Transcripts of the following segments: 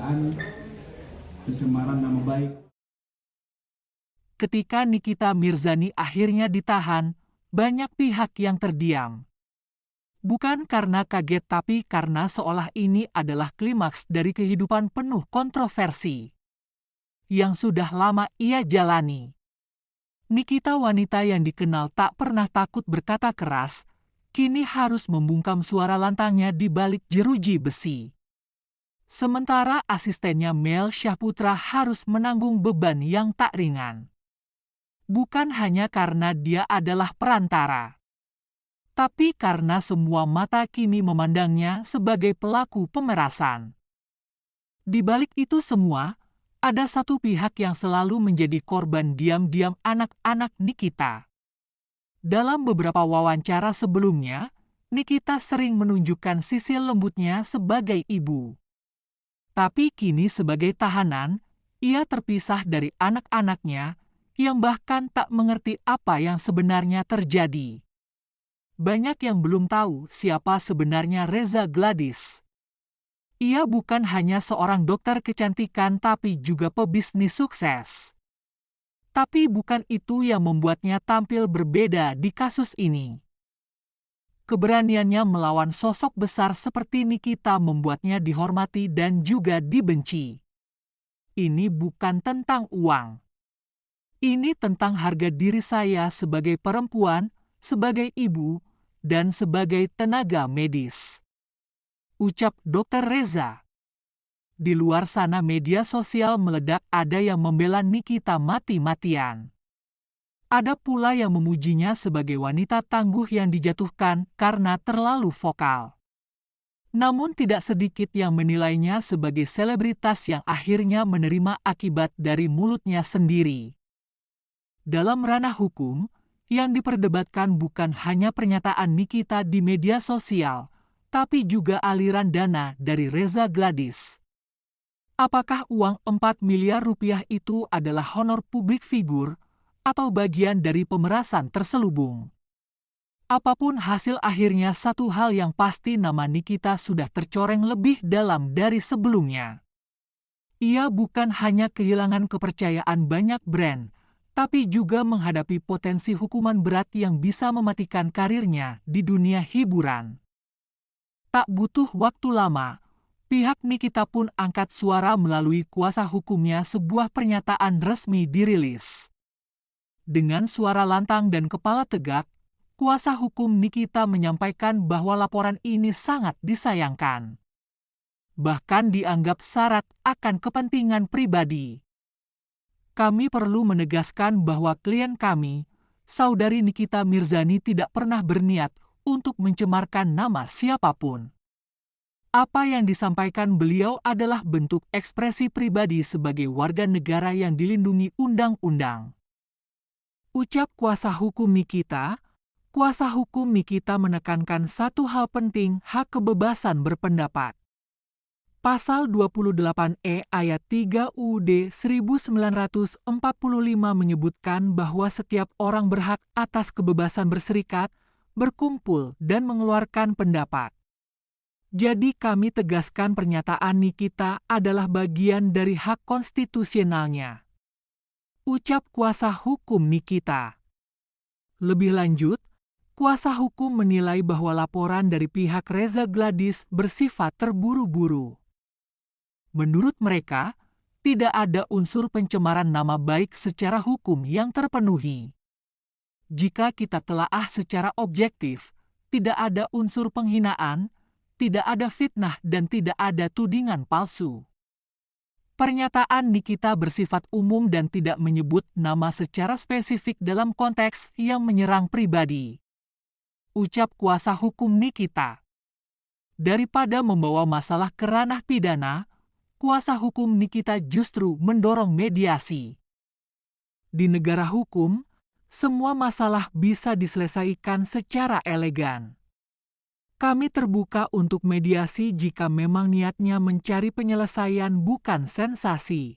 dugaan pencemaran nama baik. Ketika Nikita Mirzani akhirnya ditahan, banyak pihak yang terdiam. Bukan karena kaget tapi karena seolah ini adalah klimaks dari kehidupan penuh kontroversi yang sudah lama ia jalani. Nikita, wanita yang dikenal tak pernah takut berkata keras, kini harus membungkam suara lantangnya di balik jeruji besi. Sementara asistennya Mel Syahputra harus menanggung beban yang tak ringan. Bukan hanya karena dia adalah perantara, tapi karena semua mata kini memandangnya sebagai pelaku pemerasan. Di balik itu semua, ada satu pihak yang selalu menjadi korban diam-diam, anak-anak Nikita. Dalam beberapa wawancara sebelumnya, Nikita sering menunjukkan sisi lembutnya sebagai ibu. Tapi kini sebagai tahanan, ia terpisah dari anak-anaknya yang bahkan tak mengerti apa yang sebenarnya terjadi. Banyak yang belum tahu siapa sebenarnya Reza Gladys. Ia bukan hanya seorang dokter kecantikan tapi juga pebisnis sukses. Tapi bukan itu yang membuatnya tampil berbeda di kasus ini. Keberaniannya melawan sosok besar seperti Nikita membuatnya dihormati dan juga dibenci. Ini bukan tentang uang. Ini tentang harga diri saya sebagai perempuan, sebagai ibu, dan sebagai tenaga medis, ucap Dr. Reza. Di luar sana media sosial meledak, ada yang membela Nikita mati-matian. Ada pula yang memujinya sebagai wanita tangguh yang dijatuhkan karena terlalu vokal. Namun tidak sedikit yang menilainya sebagai selebritas yang akhirnya menerima akibat dari mulutnya sendiri. Dalam ranah hukum, yang diperdebatkan bukan hanya pernyataan Nikita di media sosial, tapi juga aliran dana dari Reza Gladys. Apakah uang 4 miliar rupiah itu adalah honor publik figur atau bagian dari pemerasan terselubung? Apapun hasil akhirnya, satu hal yang pasti, nama Nikita sudah tercoreng lebih dalam dari sebelumnya. Ia bukan hanya kehilangan kepercayaan banyak brand, tapi juga menghadapi potensi hukuman berat yang bisa mematikan karirnya di dunia hiburan. Tak butuh waktu lama, pihak Nikita pun angkat suara melalui kuasa hukumnya. Sebuah pernyataan resmi dirilis. Dengan suara lantang dan kepala tegak, kuasa hukum Nikita menyampaikan bahwa laporan ini sangat disayangkan. Bahkan dianggap syarat akan kepentingan pribadi. Kami perlu menegaskan bahwa klien kami, Saudari Nikita Mirzani, tidak pernah berniat untuk mencemarkan nama siapapun. Apa yang disampaikan beliau adalah bentuk ekspresi pribadi sebagai warga negara yang dilindungi undang-undang, ucap kuasa hukum Nikita. Kuasa hukum Nikita menekankan satu hal penting: hak kebebasan berpendapat. Pasal 28E ayat 3 UUD 1945 menyebutkan bahwa setiap orang berhak atas kebebasan berserikat, berkumpul, dan mengeluarkan pendapat. Jadi kami tegaskan pernyataan Nikita adalah bagian dari hak konstitusionalnya, ucap kuasa hukum Nikita. Lebih lanjut, kuasa hukum menilai bahwa laporan dari pihak Reza Gladys bersifat terburu-buru. Menurut mereka, tidak ada unsur pencemaran nama baik secara hukum yang terpenuhi. Jika kita telaah secara objektif, tidak ada unsur penghinaan, tidak ada fitnah, dan tidak ada tudingan palsu. Pernyataan Nikita bersifat umum dan tidak menyebut nama secara spesifik dalam konteks yang menyerang pribadi, ucap kuasa hukum Nikita. Daripada membawa masalah ke ranah pidana, kuasa hukum Nikita justru mendorong mediasi. Di negara hukum, semua masalah bisa diselesaikan secara elegan. Kami terbuka untuk mediasi jika memang niatnya mencari penyelesaian, bukan sensasi,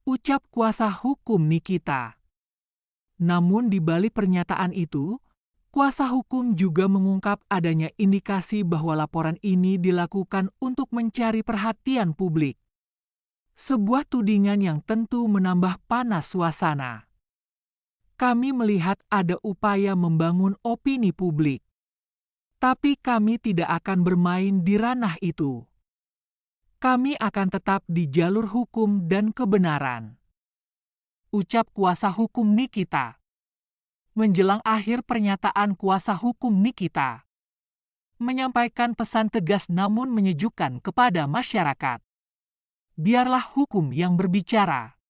ucap kuasa hukum Nikita. Namun di balik pernyataan itu, kuasa hukum juga mengungkap adanya indikasi bahwa laporan ini dilakukan untuk mencari perhatian publik. Sebuah tudingan yang tentu menambah panas suasana. Kami melihat ada upaya membangun opini publik. Tapi kami tidak akan bermain di ranah itu. Kami akan tetap di jalur hukum dan kebenaran. Ucap kuasa hukum Nikita. Menjelang akhir pernyataan kuasa hukum Nikita menyampaikan pesan tegas namun menyejukkan kepada masyarakat. Biarlah hukum yang berbicara.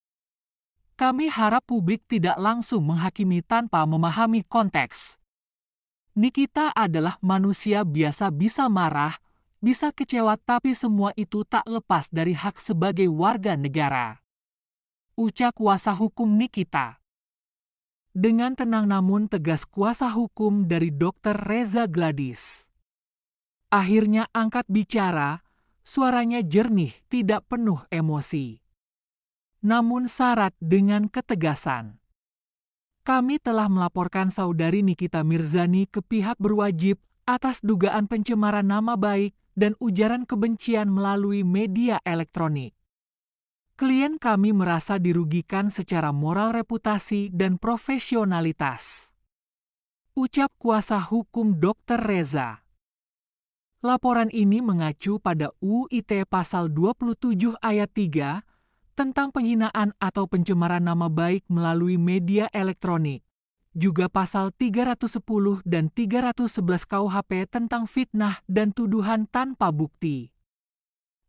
Kami harap publik tidak langsung menghakimi tanpa memahami konteks. Nikita adalah manusia biasa, bisa marah, bisa kecewa, tapi semua itu tak lepas dari hak sebagai warga negara. Ucap kuasa hukum Nikita. Dengan tenang namun tegas kuasa hukum dari Dr. Reza Gladys akhirnya angkat bicara, suaranya jernih, tidak penuh emosi. Namun syarat dengan ketegasan. Kami telah melaporkan saudari Nikita Mirzani ke pihak berwajib atas dugaan pencemaran nama baik dan ujaran kebencian melalui media elektronik. Klien kami merasa dirugikan secara moral, reputasi, dan profesionalitas. Ucap kuasa hukum Dr. Reza. Laporan ini mengacu pada UIT Pasal 27 Ayat 3 tentang penghinaan atau pencemaran nama baik melalui media elektronik. Juga Pasal 310 dan 311 KUHP tentang fitnah dan tuduhan tanpa bukti.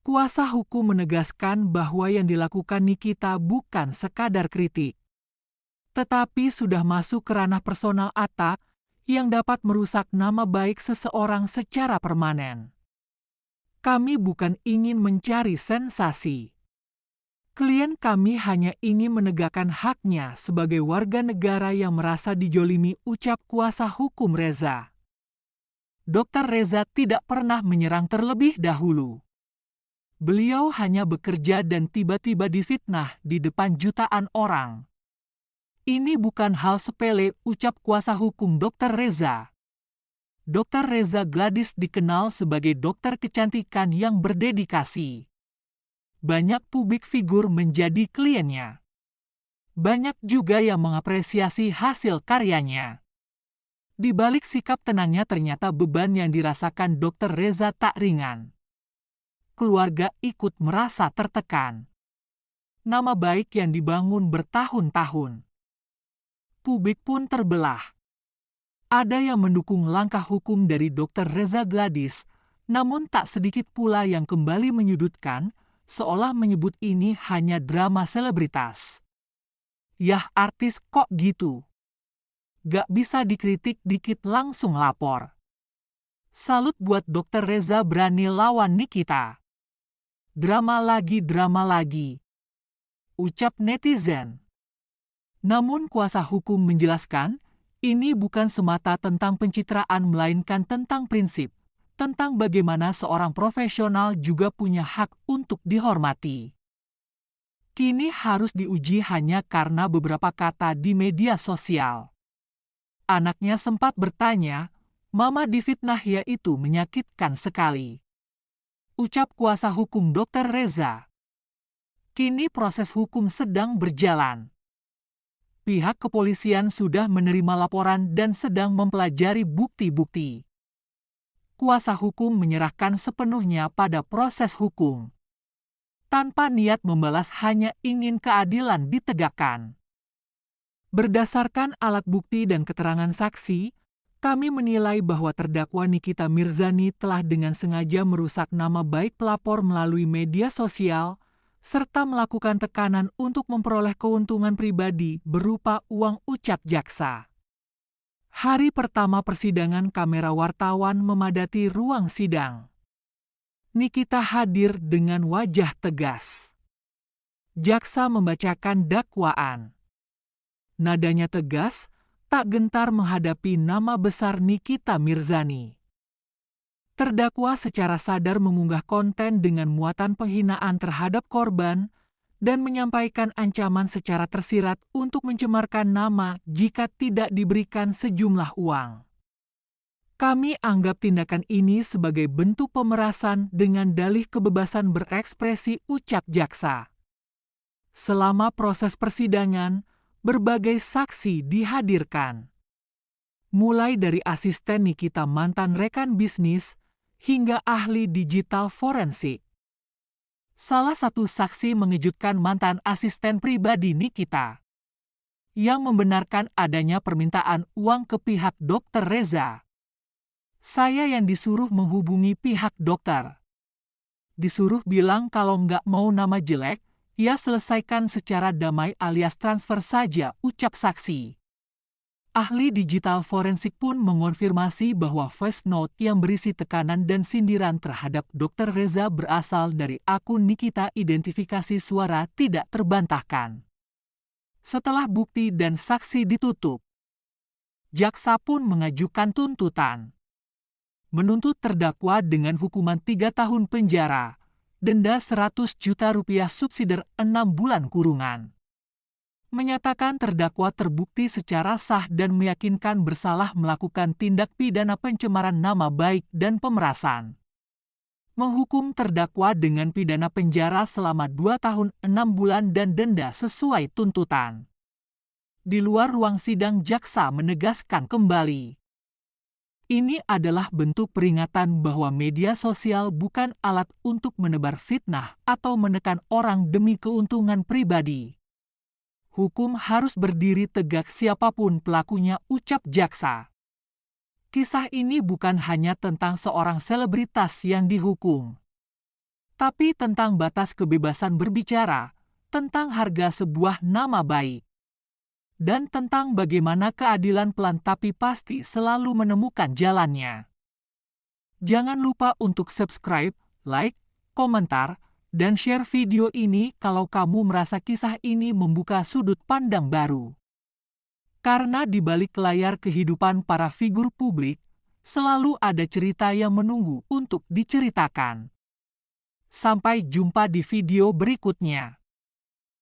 Kuasa hukum menegaskan bahwa yang dilakukan Nikita bukan sekadar kritik, tetapi sudah masuk ke ranah personal attack yang dapat merusak nama baik seseorang secara permanen. Kami bukan ingin mencari sensasi. Klien kami hanya ingin menegakkan haknya sebagai warga negara yang merasa dijolimi, ucap kuasa hukum Reza. Dr. Reza tidak pernah menyerang terlebih dahulu. Beliau hanya bekerja dan tiba-tiba difitnah di depan jutaan orang. Ini bukan hal sepele, ucap kuasa hukum Dr. Reza. Dr. Reza Gladys dikenal sebagai dokter kecantikan yang berdedikasi. Banyak publik figur menjadi kliennya. Banyak juga yang mengapresiasi hasil karyanya. Di balik sikap tenangnya ternyata beban yang dirasakan Dr. Reza tak ringan. Keluarga ikut merasa tertekan. Nama baik yang dibangun bertahun-tahun. Publik pun terbelah. Ada yang mendukung langkah hukum dari Dr. Reza Gladys, namun tak sedikit pula yang kembali menyudutkan, seolah menyebut ini hanya drama selebritas. Yah, artis kok gitu? Gak bisa dikritik dikit langsung lapor. Salut buat Dr. Reza berani lawan Nikita. Drama lagi, ucap netizen. Namun kuasa hukum menjelaskan, ini bukan semata tentang pencitraan melainkan tentang prinsip, tentang bagaimana seorang profesional juga punya hak untuk dihormati. Kini harus diuji hanya karena beberapa kata di media sosial. Anaknya sempat bertanya, "Mama difitnah ya, itu menyakitkan sekali." Ucap kuasa hukum Dr. Reza. Kini proses hukum sedang berjalan. Pihak kepolisian sudah menerima laporan dan sedang mempelajari bukti-bukti. Kuasa hukum menyerahkan sepenuhnya pada proses hukum. Tanpa niat membalas, hanya ingin keadilan ditegakkan. Berdasarkan alat bukti dan keterangan saksi, kami menilai bahwa terdakwa Nikita Mirzani telah dengan sengaja merusak nama baik pelapor melalui media sosial, serta melakukan tekanan untuk memperoleh keuntungan pribadi berupa uang, ucap jaksa. Hari pertama persidangan, kamera wartawan memadati ruang sidang. Nikita hadir dengan wajah tegas. Jaksa membacakan dakwaan. Nadanya tegas, tak gentar menghadapi nama besar Nikita Mirzani. Terdakwa secara sadar mengunggah konten dengan muatan penghinaan terhadap korban dan menyampaikan ancaman secara tersirat untuk mencemarkan nama jika tidak diberikan sejumlah uang. Kami anggap tindakan ini sebagai bentuk pemerasan dengan dalih kebebasan berekspresi, ucap jaksa. Selama proses persidangan, berbagai saksi dihadirkan. Mulai dari asisten Nikita mantan rekan bisnis, hingga ahli digital forensik. Salah satu saksi mengejutkan mantan asisten pribadi Nikita, yang membenarkan adanya permintaan uang ke pihak Dr. Reza. Saya yang disuruh menghubungi pihak dokter. Disuruh bilang kalau nggak mau nama jelek, ya selesaikan secara damai alias transfer saja, ucap saksi. Ahli digital forensik pun mengonfirmasi bahwa voice note yang berisi tekanan dan sindiran terhadap Dr. Reza berasal dari akun Nikita. Identifikasi suara tidak terbantahkan. Setelah bukti dan saksi ditutup, jaksa pun mengajukan tuntutan. Menuntut terdakwa dengan hukuman 3 tahun penjara, denda 100 juta rupiah subsidiar 6 bulan kurungan. Menyatakan terdakwa terbukti secara sah dan meyakinkan bersalah melakukan tindak pidana pencemaran nama baik dan pemerasan. Menghukum terdakwa dengan pidana penjara selama 2 tahun 6 bulan dan denda sesuai tuntutan. Di luar ruang sidang, jaksa menegaskan kembali, ini adalah bentuk peringatan bahwa media sosial bukan alat untuk menebar fitnah atau menekan orang demi keuntungan pribadi. Hukum harus berdiri tegak siapapun pelakunya, ucap jaksa. Kisah ini bukan hanya tentang seorang selebritas yang dihukum, tapi tentang batas kebebasan berbicara, tentang harga sebuah nama baik, dan tentang bagaimana keadilan pelan tapi pasti selalu menemukan jalannya. Jangan lupa untuk subscribe, like, komentar, dan share video ini kalau kamu merasa kisah ini membuka sudut pandang baru. Karena di balik layar kehidupan para figur publik, selalu ada cerita yang menunggu untuk diceritakan. Sampai jumpa di video berikutnya.